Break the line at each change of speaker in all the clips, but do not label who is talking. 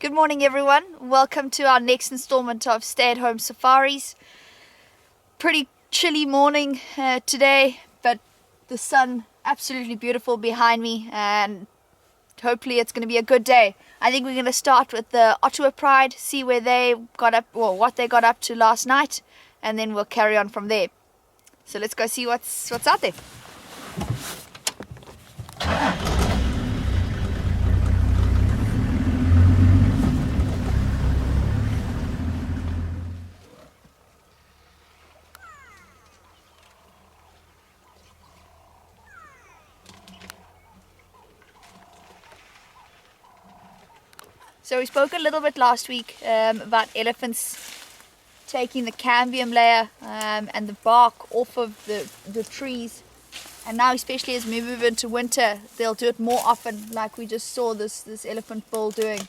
Good morning everyone, welcome to our next installment of stay-at-home safaris. Pretty chilly morning today, but the sun absolutely beautiful behind me and hopefully it's going to be a good day. I think we're going to start with the Ottawa Pride, see where they got up, or what they got up to last night, and then we'll carry on from there. So let's go see what's out there. So we spoke a little bit last week about elephants taking the cambium layer and the bark off of the trees, and now especially as we move into winter they'll do it more often, like we just saw this elephant bull doing.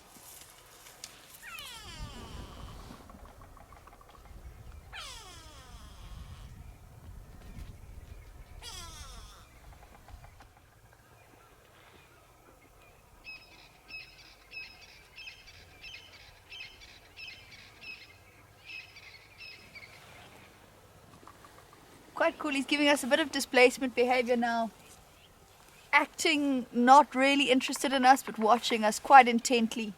Quite cool. He's giving us a bit of displacement behavior now, acting not really interested in us but watching us quite intently.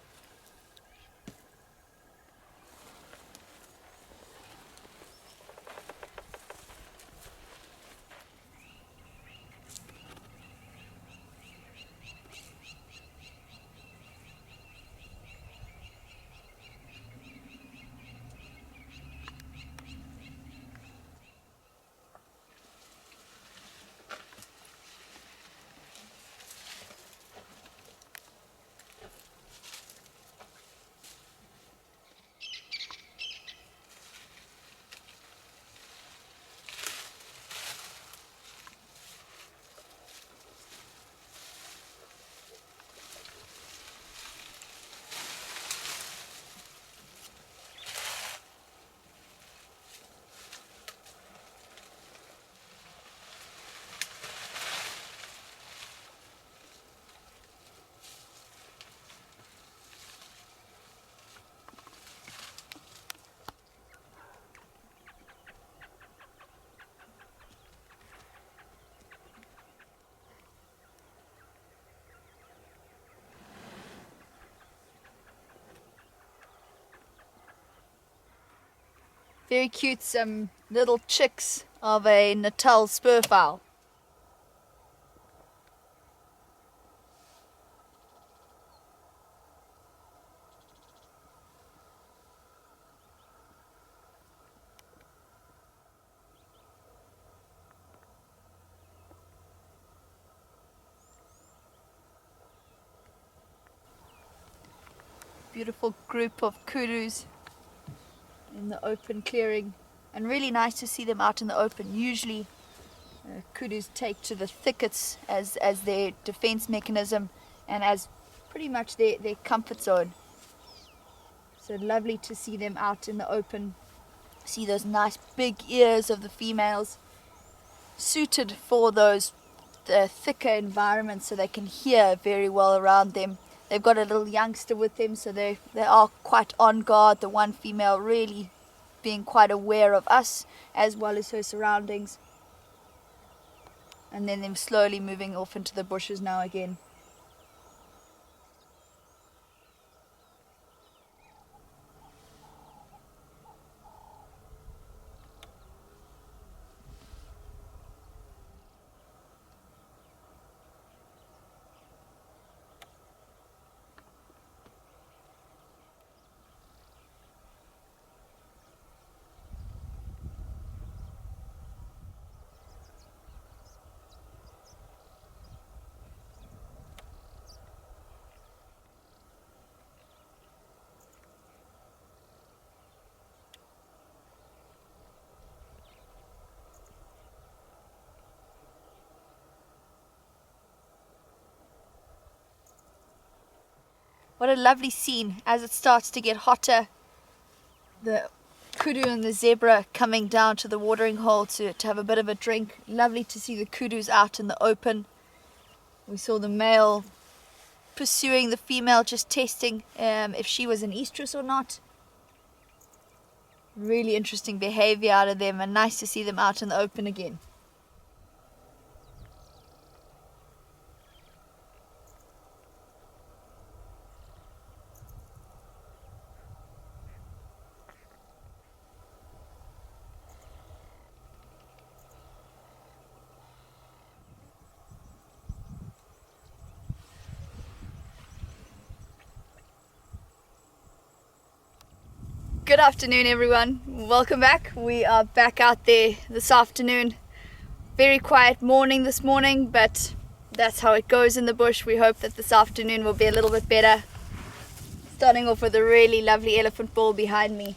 Very cute, some little chicks of a Natal spurfowl. Beautiful group of kudus in the open clearing, and really nice to see them out in the open. Usually kudus take to the thickets as their defense mechanism and as pretty much their comfort zone. So lovely to see them out in the open. See those nice big ears of the females, suited for those thicker environments so they can hear very well around them. They've got a little youngster with them, so they are quite on guard. The one female really being quite aware of us as well as her surroundings. And then them slowly moving off into the bushes now again. What a lovely scene as it starts to get hotter. The kudu and the zebra coming down to the watering hole to have a bit of a drink. Lovely to see the kudus out in the open. We saw the male pursuing the female, just testing if she was an estrus or not. Really interesting behavior out of them, and nice to see them out in the open again. Good afternoon, everyone. Welcome back. We are back out there this afternoon. Very quiet morning this morning, but that's how it goes in the bush. We hope that this afternoon will be a little bit better. Starting off with a really lovely elephant bull behind me.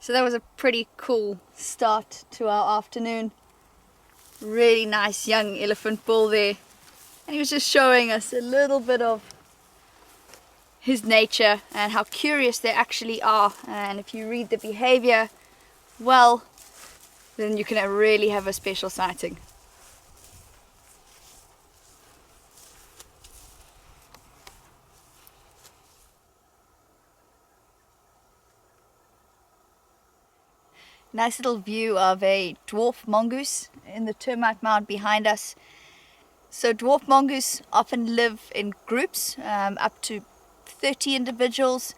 So that was a pretty cool start to our afternoon. Really nice young elephant bull there. And he was just showing us a little bit of his nature and how curious they actually are. And if you read the behavior well, then you can really have a special sighting. Nice little view of a dwarf mongoose in the termite mound behind us. So dwarf mongoose often live in groups, up to 30 individuals,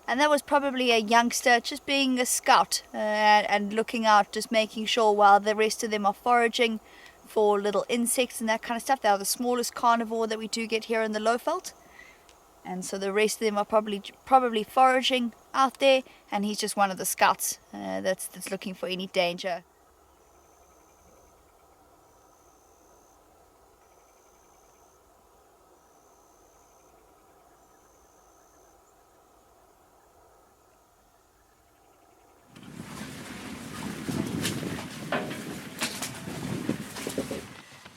and that was probably a youngster just being a scout and looking out, just making sure while the rest of them are foraging for little insects and that kind of stuff. They are the smallest carnivore that we do get here in the Lowveld. And so the rest of them are probably foraging out there, and he's just one of the scouts that's looking for any danger.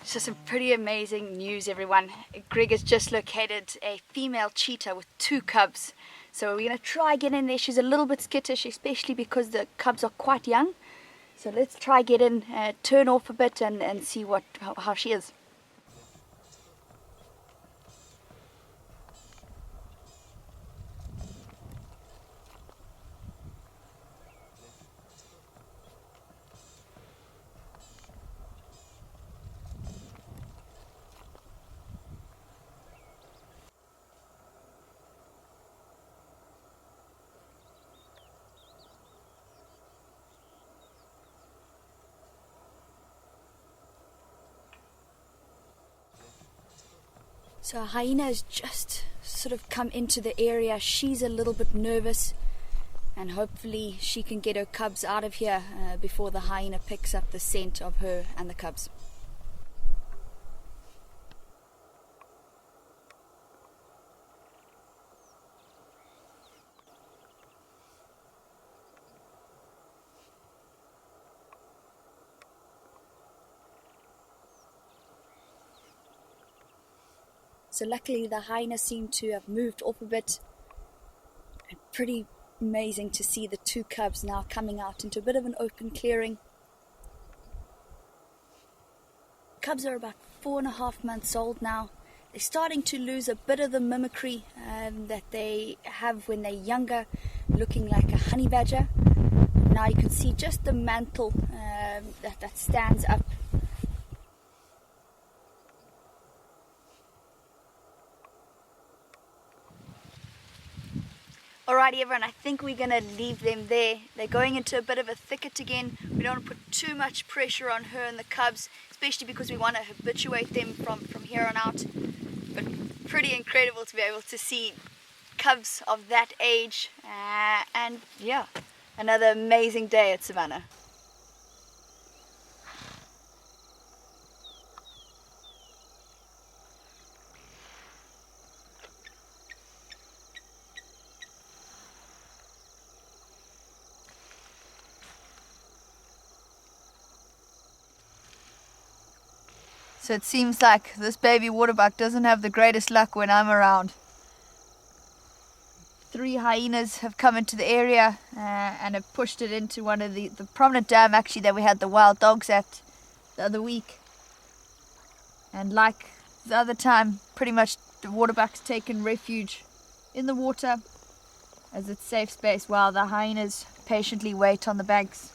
So some pretty amazing news, everyone. Greg has just located a female cheetah with 2 cubs. So we're going to try get in there. She's a little bit skittish, especially because the cubs are quite young. So let's try get in, turn off a bit and see how she is. So a hyena has just sort of come into the area. She's a little bit nervous, and hopefully she can get her cubs out of here before the hyena picks up the scent of her and the cubs. So luckily the hyena seemed to have moved off a bit. And pretty amazing to see the two cubs now coming out into a bit of an open clearing. Cubs are about 4.5 months old now. They're starting to lose a bit of the mimicry that they have when they're younger, looking like a honey badger. Now you can see just the mantle that stands up. Alrighty everyone, I think we're going to leave them there. They're going into a bit of a thicket again. We don't want to put too much pressure on her and the cubs, especially because we want to habituate them from here on out. But pretty incredible to be able to see cubs of that age. And yeah, another amazing day at Savanna. So it seems like this baby waterbuck doesn't have the greatest luck when I'm around. 3 hyenas have come into the area and have pushed it into one of the prominent dam actually that we had the wild dogs at the other week. And like the other time, pretty much the waterbuck's taken refuge in the water as its safe space while the hyenas patiently wait on the banks.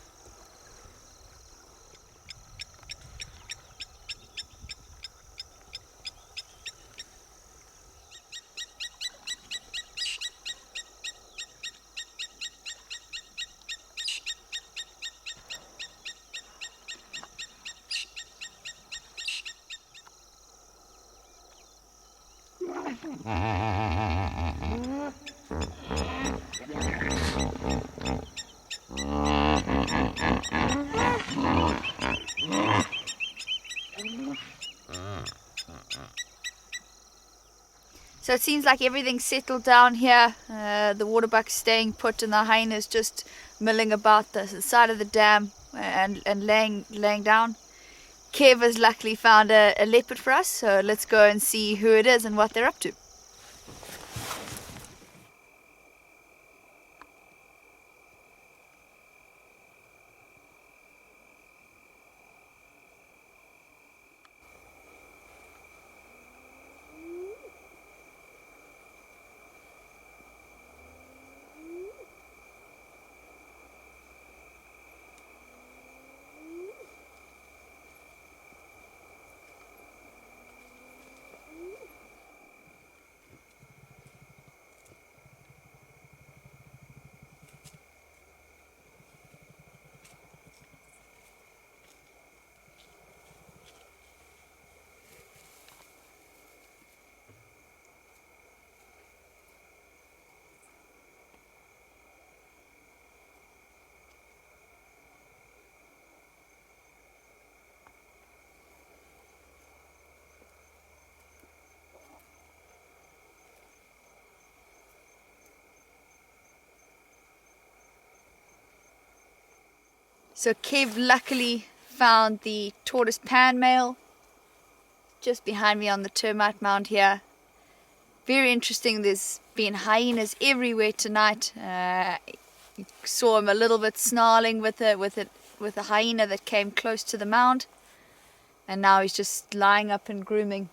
So it seems like everything's settled down here. The waterbuck's staying put and the hyenas just milling about the side of the dam and laying down. Kev has luckily found a leopard for us, so let's go and see who it is and what they're up to. So Kev luckily found the Tortoise Pan male just behind me on the termite mound here. Very interesting, there's been hyenas everywhere tonight. Saw him a little bit snarling with a hyena that came close to the mound, and now he's just lying up and grooming.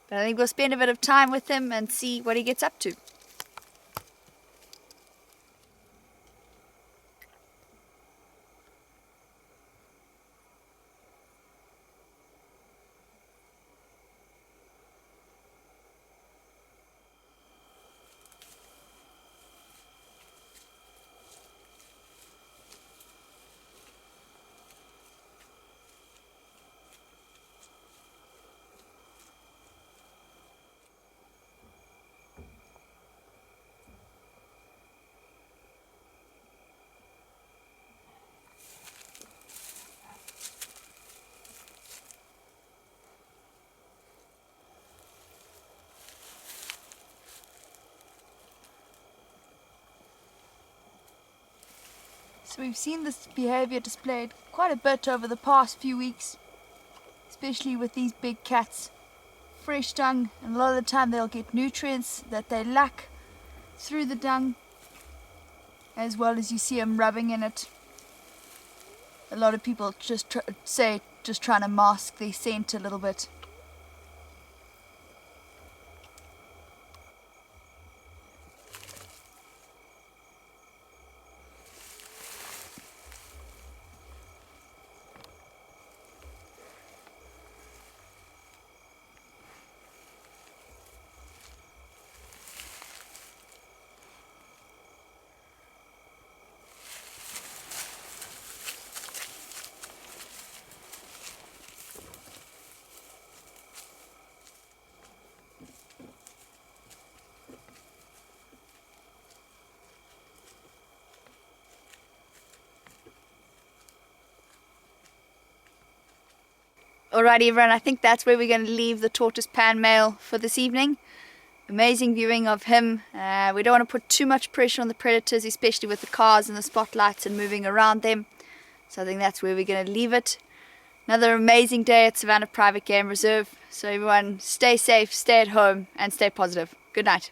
But I think we'll spend a bit of time with him and see what he gets up to. So we've seen this behavior displayed quite a bit over the past few weeks, especially with these big cats. Fresh dung, and a lot of the time they'll get nutrients that they lack through the dung, as well as you see them rubbing in it. A lot of people just trying to mask their scent a little bit. Alrighty everyone, I think that's where we're going to leave the Tortoise Pan male for this evening. Amazing viewing of him. We don't want to put too much pressure on the predators, especially with the cars and the spotlights and moving around them. So I think that's where we're going to leave it. Another amazing day at Savanna Private Game Reserve. So everyone stay safe, stay at home and stay positive. Good night.